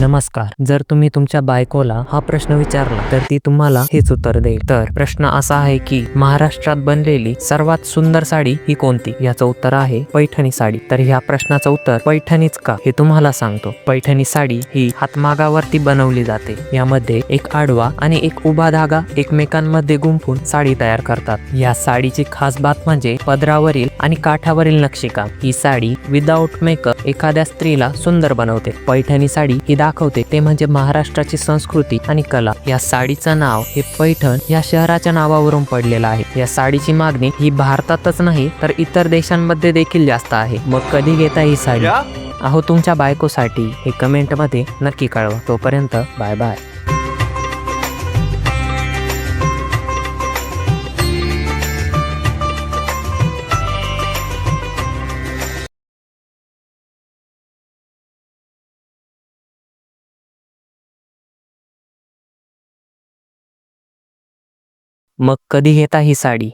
नमस्कार. जर तुम्ही तुमच्या बायकोला हा प्रश्न विचारला तर ती तुम्हाला हेच उत्तर देईल. तर प्रश्न असा आहे की महाराष्ट्रात बनलेली सर्वात सुंदर साडी ही कोणती? याचं उत्तर आहे पैठणी साडी. तर ह्या प्रश्नाचं उत्तर पैठणीच का हे तुम्हाला सांगतो. पैठणी साडी ही हातमागावरती बनवली जाते. यामध्ये एक आडवा आणि एक उभा धागा एकमेकांमध्ये गुंफून साडी तयार करतात. या साडीची खास बात म्हणजे पदरावरील आणि काठावरील नक्षीकाम. ही साडी विदाउट मेकअप एखाद्या स्त्रीला सुंदर बनवते. पैठणी साडी ही दाखवते ते म्हणजे महाराष्ट्राची संस्कृती आणि कला. या साडीचं नाव हे पैठण या शहराच्या नावावरून पडलेलं आहे. या साडीची मागणी ही भारतातच नाही तर इतर देशांमध्ये देखील जास्त आहे. मग कधी घेता ही साडी? अहो तुमच्या बायकोसाठी हे कमेंटमध्ये नक्की कळवा. तोपर्यंत बाय बाय. मग कधी घेता ही साडी?